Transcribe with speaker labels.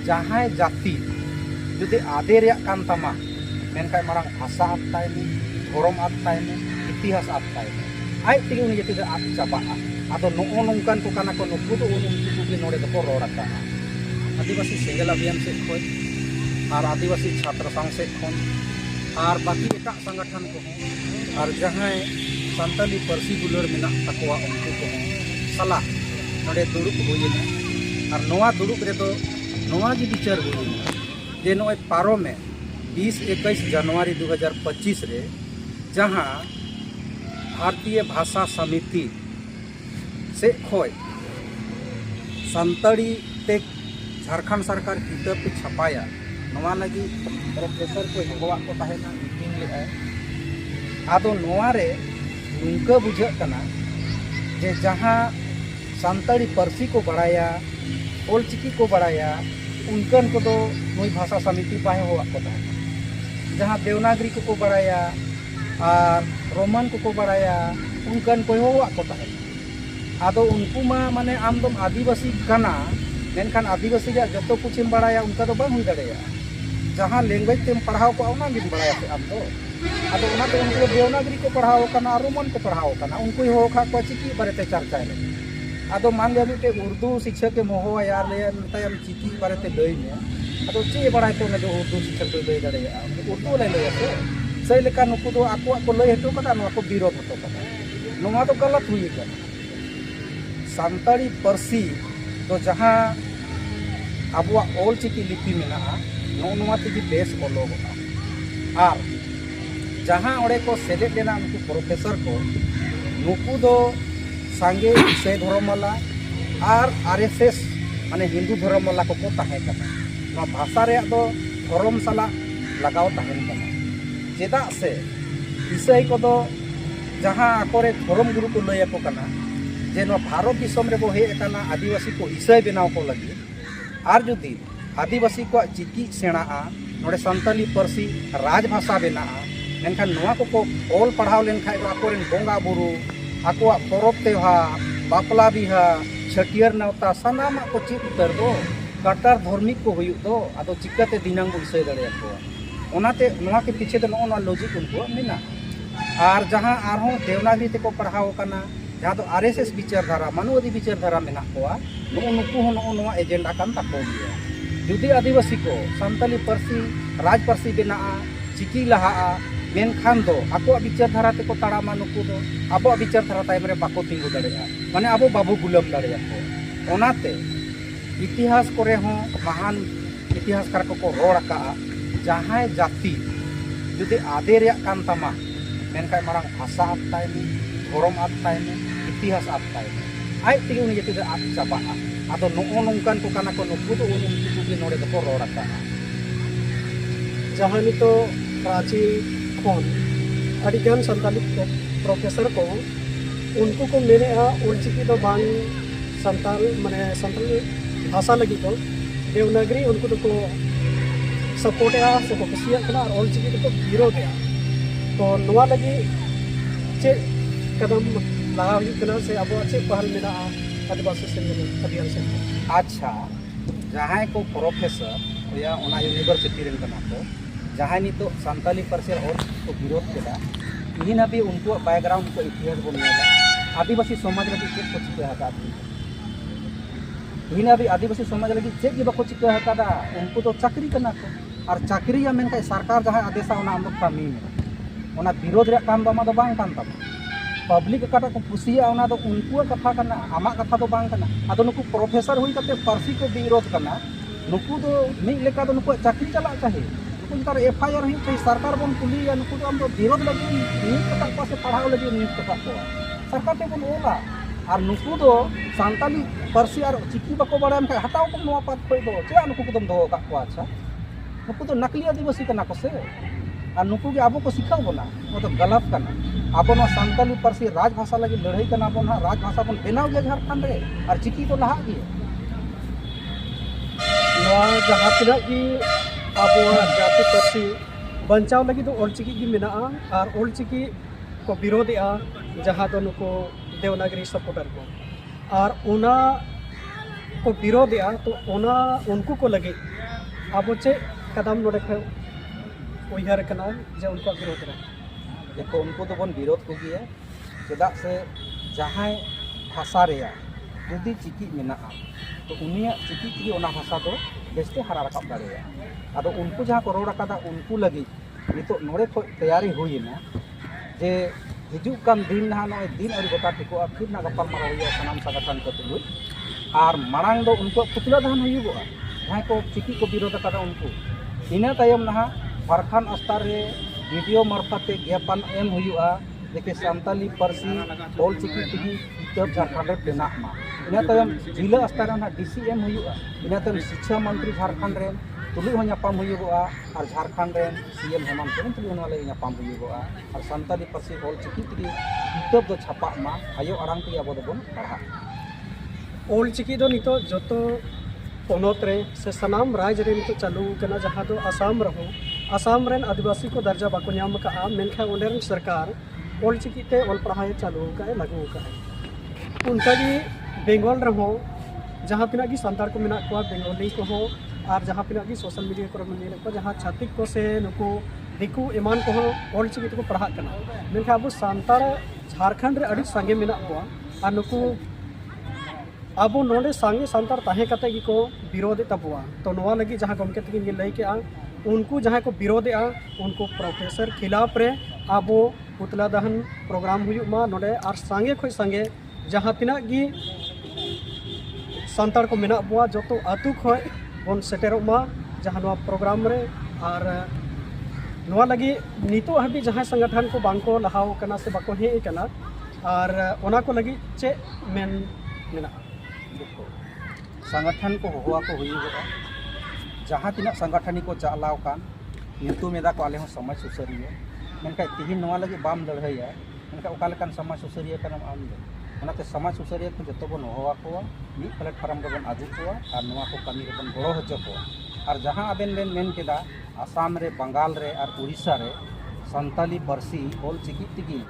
Speaker 1: जहां जाति जुदि आदे रे कान तमा मेनखाय मारंग भाषा आद ताय में धर्म आद ताय में इतिहास आद ताय में आज तेगे उनी जाति आद चाबाआ आदो नो नोंकान को काना को नुकु दो उनको के नोडे दको रोड आका आदिवासी सेंगेल अभियान से खोय और आदिवासी छात्र संघ से खोन और बाकी एटा संगठन को और जहां सानताली पार्सी गुलर मेना तकवा उनको को सला नोडे दुड़ुब होइना और नोआ दुड़ुब रे तो नोआ जी विचार होइना जे नोय पारो में 20-21 जनवरी 2025 रे जहां भारतीय भाषा समिति से खोय सानताड़ी ते झारखंड सरकार किताब पे छपाया नोआ लगी प्रोफेसर को हगवा को ताहेना मीटिंग ले आदो नोआ रे उनका बुझा कना जे जहां सानताड़ी पार्सी को बढ़ाया ओलचिकी को बढ़ाया उनकन को दो नई भाषा समिति पाए हो को ताहेना जहां देवनागरी को बढ़ाया और रोमन को बढ़ाया उनकन को हो को ताहेना आदो उनको माने आमदम आदिवासी कना मेनखान आदिवासी जो कुछ बढ़ाया उनका तो बंग दाड़ेया जहाँ लैंग्वेज तेम पढ़ाओ को आना गिन बढ़ाया पे आम दो आदो उनको देवनागरी को पढ़ाओ कना रोमन को पढ़ाओ कना उनको हो खा को चिकी बारे चर्चा ले आदो मान लिया मिटे उर्दू शिक्षक के मोहो यार ले तायम चिकी बारे लई में आदो चे बढ़ाई तो जो उर्दू शिक्षक लई दाड़ेया उर्दू ले लई से सही लेका नुकु दो आको को लई हटो कदा नो को विरोध हटो कदा नोमा तो गलत हुई कना सानताड़ी पार्सी तो जहाँ अब ओलचिकी लिपि में नोआ तेजी बेस ओलोगोगा और जहाँ ओडे को सेलेद लेना उनको प्रोफेसर को नुकु दो सांगे ईसाई धर्म वाला और आरएसएस माने हिंदू धर्म वाला को ताहे कना भाषा रे दो धर्म साला लगाव ताहेन कना चेदा से ईसाई को दो जहाँ आकोरे धर्म गुरु को लय को कना जे नो भारत दिसम रे बो हे कना आदिवासी को ईसाई बनाव को लगी और जुदी आदिवासी को चिकी सेणा नोडे सानताली पार्सी राजभाषा बना मेनखान नोआ को ऑल पढ़ाव लेन खाय आकोरेन बोंगा बुरु आकोआ परब त्योहार बापला बिहा छटियर नवता सानामा को चित उतर दो कट्टर धार्मिक को हुई दो आदो चिकाते दिनांग ईसाई दाड़े को ओनाते नोआ के पीछे तो नो लॉजिक उनको मेना और जहां आरहों देवनागरी ते को पढ़ाव कना जहाँ तो आरएसएस विचारधारा मानवादी विचारधारा में नुकु एजेंडा कान ताको गया जुदी आदिवासी को सानताली पार्सी राज पार्सी बना चिकी लहा मेनखान दो आको विचारधारा ते को ताड़ामा नुकु दो आबो विचारधारा तायम रे बाको तिंगु दाड़ेया माने आबो बाबू गुलाम दाड़ेया को ओनाते इतिहास करे हो महान इतिहासकार को रोड़ का जहां जाति जुदी आदे रे कान तमा मेनखाय मारंग भाषा आद ताय में धर्म आद ताय में इतिहास आद ताय में आज तेगे उनी जाति आद चाबाआ आदो नो नोंकान को काना को नुकु दो उनको के नोडे दको रोड़ आका
Speaker 2: जहां नि तो रांची खोन अडिगान सानताली प्रोफेसर को उनको को मेरे ओलचिकी तो बांग संताल माने संताली भाषा लगी को देवनागरी उनको तो को सपोर्ट से को कुसिया कना और ओलचिकी तो विरोध है तो नोआ लगी चे कदम लगा कना से अब अच्छे पहल मेरा आदिवासी सेंगेल अभियान से
Speaker 1: अच्छा जहां को प्रोफेसर या ओना यूनिवर्सिटी रेन कना को जहां नि तो सानताली पार्सी और को विरोध केदा इहिन अभी उनको बैकग्राउंड को इतिहास बन नेला आदिवासी समाज लगी चेक को चिका हका इहिन अभी आदिवासी समाज लगी चेक के बको चिका हका उनको तो चाकरी कना को और चाकरी या मेनका सरकार जहां आदेशा ओना आम कामी में ओना विरोध रे काम दमा दो बांग कान तब पब्लिक कटा को खुशिया ओना दो उनको कथा कना आमा कथा दो बांग कना आदो नुकु प्रोफेसर हुई कते पार्सी को विरोध कना नुकु दो मिल लेका दो नुकु चाकरी चला चाहे नुकु तार एफआईआर ही चाहे सरकार बन कुली या नुकु हम तो विरोध लगी नियुक्त कटा पासे पढ़ाओ लगी नियुक्त कटा को सरकार ते बन ओला और नुकु दो सानताली पार्सी और चिकी बको बड़ा हम हटाओ को नोआ पद खोई दो चे नुकु को दम दो का को अच्छा नुकु तो नकली आदिवासी कना को से और नुकु के आबो को सिखाओ बोला वो तो गलत करना आबो ना सानताली पार्सी राजभाषा लगी लड़ाई करना बन राजभाषा बन बेनाव गया झारखंड रे और चिकी तो लहा गया
Speaker 2: जहाँ तिना की अब जाति पार्सी बचाव लगी तो ओलचिकी की मेना और ओलचिकी को विरोधिया जहाँ तो नुको देवनागरी सपोर्टर को और उना को विरोधेगा तो ओना उनको को लगे अब चे कदम नोड़े पे उयहर कना जे उनको विरोध रे
Speaker 1: देखो उनको तो बन विरोध को गया चेदा से जहाँ भाषा रे जुदी चिकी मेना तो उनिया चिकी की ओना भाषा तो बेस्ते हरा रकाब दाड़ेया आदो उनको जहाँ को रोड रखा उनको लगी नितो नोड़े को तैयारी हुई ना जे हिजू कान दिन ना नोय दिन और गोटा टिको फिर ना गपाल मारा हुई सनाम संगठन को तुलुई और मांग दो उनको पुतला दहन हुईगो जहाँ को चिकी को विरोध कदा उनको इना तायम ना झारखंड स्तर रे वीडियो मार्फते ज्ञापन एम हुआ देखे सानताली पार्सी ऑल चिकी तिगी किताब झारखंड रे बेनाक मा इना तायम जिला स्तर ना डीसी एम हुआ इना तायम शिक्षा मंत्री झारखंड रे तुलुई हो नापाम हुईगो और झारखंड रे सीएम हेमंत सोरेन तुलुई वाले नापाम हुईगो और सानताली पार्सी ऑल चिकी तिगी किताब दो छापा मा आयो आराम ते आबो दबन पढ़ा
Speaker 2: ओल चिकी दो नितो जतो पोनोत रे से सनाम राज्य रे नितो चालू कना जहाँ दो आसाम रहो आसाम रेन आदिवासी को दर्जा बाको नाम का मेनखा ओंडेरन सरकार ओल चिकी ते ओल पढ़ाई चालू का है लागू का है उनका भी बेंगल रहो जहाँ पिना की संतार को मेना को बेंगली को हो और जहाँ पिना की सोशल मीडिया को मिले को जहाँ छातिक को से नुको दिकू ईमान को हो ओल चिकी को पढ़ा करना मेनखा अब संतार झारखंड रे अड़ी संगे मेना को और नुको अब नोडे सांगे संतार ताहे कते की को विरोध तबुआ तो नोवा लगी जहाँ गमके तकिन लई के उनको जहाँ को विरोधे उनको प्रोफेसर खिलाफ रे अब पुतला दहन प्रोग्राम हुआ नोडे और सांगे खोज संगे जहाँ तिना गी संतार को मेना बुआ जो तो आतु खोज बन सेटेरोमा जहाँ नोवा प्रोग्राम रे और नोवा लगी नितो हबी जहाँ संगठन को बांको लहाव कना से बाको हे कना और ओना को लगी चे मेन मेना
Speaker 1: देखो संगठन को हुआ को हुईगो जहाँ तीना संगठन को चलाव कान मेदा को आले हो समाज सुसरिया मेनका तिहिन नवा लगी बाम लड़ाइया मेनका ओकालकान समाज सुसरिया कनम आम दे ओनाते समाज सुसरिया को जतो बन होवा को मी प्लेटफॉर्म रे बन आदि को और नवा को कमी रे बन बड़ो हजो को और जहाँ आबेन बेन मेन केदा आसाम रे बंगाल रे और उड़ीसा रे संताली पार्सी ऑल चिकी तिगी